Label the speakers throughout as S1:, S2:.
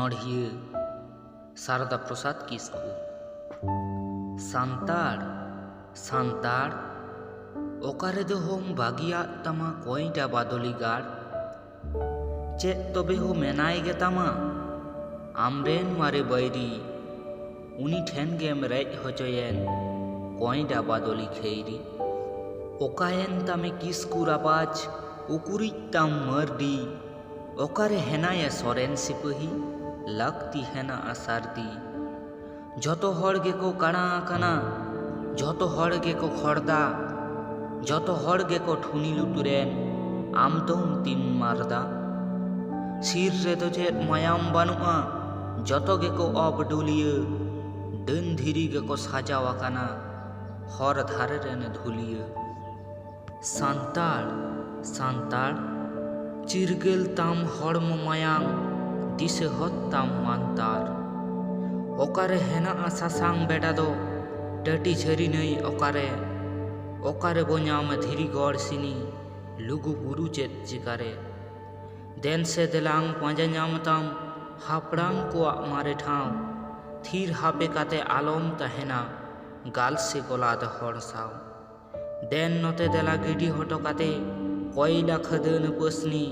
S1: ᱚᱱᱚᱬᱦᱤᱭᱟᱹ ᱥᱟᱨᱚᱫᱟ ᱯᱨᱚᱥᱟᱫ ᱠᱤᱥᱠᱩ। ᱥᱟᱱᱛᱟᱲ ᱥᱟᱱᱛᱟᱲ ᱚᱠᱟᱨᱮ ᱫᱚᱦᱚᱢ ᱵᱟᱹᱜᱤᱭᱟᱜ ᱛᱟᱢᱟ ᱠᱚᱭᱰᱟ ᱵᱟᱫᱚᱞᱤ ᱜᱟᱲ? ᱪᱮᱫ ᱛᱚᱵᱮ ᱦᱚᱸ ᱢᱮᱱᱟᱭ ᱜᱮᱛᱟᱢᱟ ᱟᱢᱨᱮᱱ ᱢᱟᱨᱮ ᱵᱟᱹᱭᱨᱤ? ᱩᱱᱤ ᱴᱷᱮᱱ ᱜᱮᱢ ᱨᱮᱡ ᱦᱚᱪᱚᱭᱮᱱ ᱠᱚᱭᱰᱟ ᱵᱟᱫᱚᱞᱤ ᱠᱷᱟᱹᱭᱨᱤ। ᱚᱠᱟᱭᱮᱱ ᱛᱟᱢᱮ ᱠᱤᱥᱠᱩ ᱨᱟᱯᱟᱡᱽ ᱩᱠᱩᱨᱤᱡ ᱛᱟᱢ ᱢᱟᱹᱨᱰᱤ? ᱚᱠᱟᱨᱮ ᱦᱮᱱᱟᱭᱟ ᱥᱚᱨᱮᱱ ᱥᱤᱯᱟᱹᱦᱤ ᱞᱟᱹᱠᱛᱤ ᱦᱮᱱᱟᱜᱼᱟ ᱥᱟᱨᱫᱤ? ᱡᱷᱚᱛᱚ ᱦᱚᱲ ᱜᱮᱠᱚ ᱠᱟᱬᱟ ᱟᱠᱟᱱᱟ, ᱡᱷᱚᱛᱚ ᱦᱚᱲ ᱜᱮᱠᱚ ᱠᱷᱚᱲᱫᱟ, ᱡᱷᱚᱛᱚ ᱦᱚᱲ ᱜᱮᱠᱚ ᱴᱷᱩᱱᱤ ᱞᱩᱛᱩᱨᱮᱱ, ᱟᱢ ᱫᱚᱢ ᱛᱤᱢ ᱢᱟᱨᱫᱟ? ᱥᱤᱨ ᱨᱮᱫᱚ ᱪᱮᱫ ᱢᱟᱭᱟᱢ ᱵᱟᱹᱱᱩᱜᱼᱟ, ᱡᱚᱛᱚ ᱜᱮᱠᱚ ᱚᱵᱰᱩᱞᱤᱭᱟᱹ, ᱰᱟᱹᱱ ᱫᱷᱤᱨᱤ ᱜᱮᱠᱚ ᱥᱟᱡᱟᱣ ᱟᱠᱟᱱᱟ ᱦᱚᱨ ᱫᱷᱟᱨᱮ ᱨᱮᱱ ᱫᱷᱩᱞᱤᱭᱟᱹ। ᱥᱟᱱᱛᱟᱲ ᱥᱟᱱᱛᱟᱲ চিরগেল তাম হড়ম মায়াং দিশে হত্তাম মান্তার। অকারে হেনাগᱼᱟ সাসাং বেডা দো টাটি ঝারি নই অকারে? অকারে বো ᱧᱟᱢ ᱫᱷᱤᱨᱤ ᱜᱚᱲ ᱥᱤᱱᱤ ᱞᱩᱜᱩ ᱵᱩᱨᱩ ᱪᱮᱫ ᱪᱤᱠᱟᱹᱨᱮ? ᱫᱮᱱ ᱥᱮ ᱫᱮᱞᱟᱝ ᱯᱟᱸᱡᱟ ᱧᱟᱢ ᱛᱟᱢ ᱦᱟᱯᱲᱟᱢ ᱠᱚᱣᱟᱜ ᱢᱟᱨᱮ ᱴᱷᱟᱶ, ᱛᱷᱤᱨ ᱦᱟᱯᱮ ᱠᱟᱛᱮ ᱟᱞᱚᱢ ᱛᱟᱦᱮᱱᱟ ᱜᱟᱞ ᱥᱮ ᱜᱚᱞᱟᱫ ᱦᱚᱲ ᱥᱟᱶ। ᱫᱮᱱ ᱱᱚᱛᱮ ᱫᱮᱞᱟ ᱜᱤᱰᱤ ᱦᱚᱴᱚ ᱠᱟᱛᱮ কয়লা খাদান পসনি,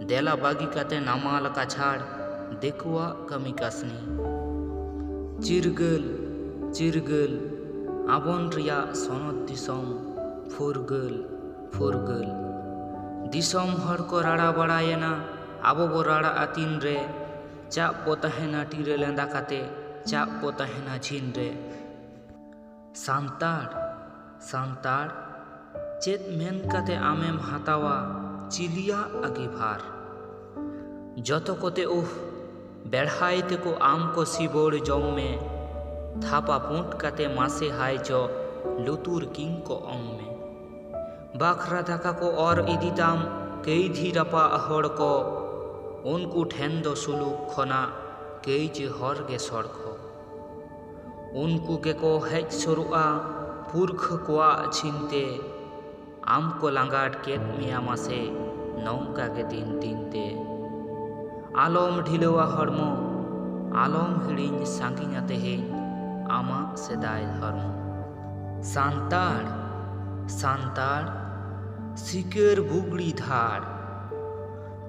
S1: দেলা বাগি কাতে নামাল কাছাড় দেখুয়াক কামি কাসনি। চিরগেল চিরগেল আবন রিয়া সনদ দিসম ফুরগেল ফুরগেল। দিসম হড় কো রাড়া বাড়ায়েনা আবো বো রাড়া আতিন রে, চাপ বো তাহেনা টিরে লেঁদা কাতে চাপ বো তাহেনা ঝিন রে। সান্তাড় সান্তাড় चेत मेन काते आमेम हातावा चिलिया अगिभार? जतो कोते उह बेढ़ाई तेको आम को सिबोड़ जम में, थापा पुंट काते मासे हाय जो लुतुर किंग को ओंग में। बाखरा दाका को और इदिताम कई धीरपा हड़ को, उनको ठेन दो सुलुक खना कई जे हर गे सड़को। उनको के को हेज सरुआ पुरख कोआ छिनते, आम को लांगाट केत मिया मासे नौका के दिन दिनते। आलम ढिलवा हड़मो आलम हिड़िन सांगिना तेहेन आमा सेदाय धर्म। सान्ताड़ सान्ताड़ सिकेर बुगड़ी धाड़,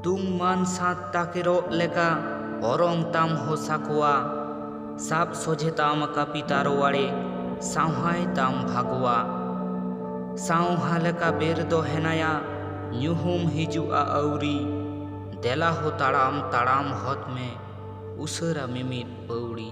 S1: तुम मान सात ताकेरो लेका औरंग ताम हो साकुआ, साप सोझे ताम कापी तारोवाड़े सावहाय ताम भागवा। सावहा लेका बेर दो हेनाया ᱧᱩᱦᱩᱢ ᱦᱤᱡᱩᱜᱼᱟ ᱟᱹᱣᱨᱤ, ᱫᱮᱞᱟ ᱦᱚ ᱛᱟᱲᱟᱢ ᱛᱟᱲᱟᱢ ᱦᱚᱛ ᱢᱮ ᱩᱥᱟᱹᱨᱟ ᱢᱤᱢᱤᱫ ᱯᱟᱹᱣᱲᱤ।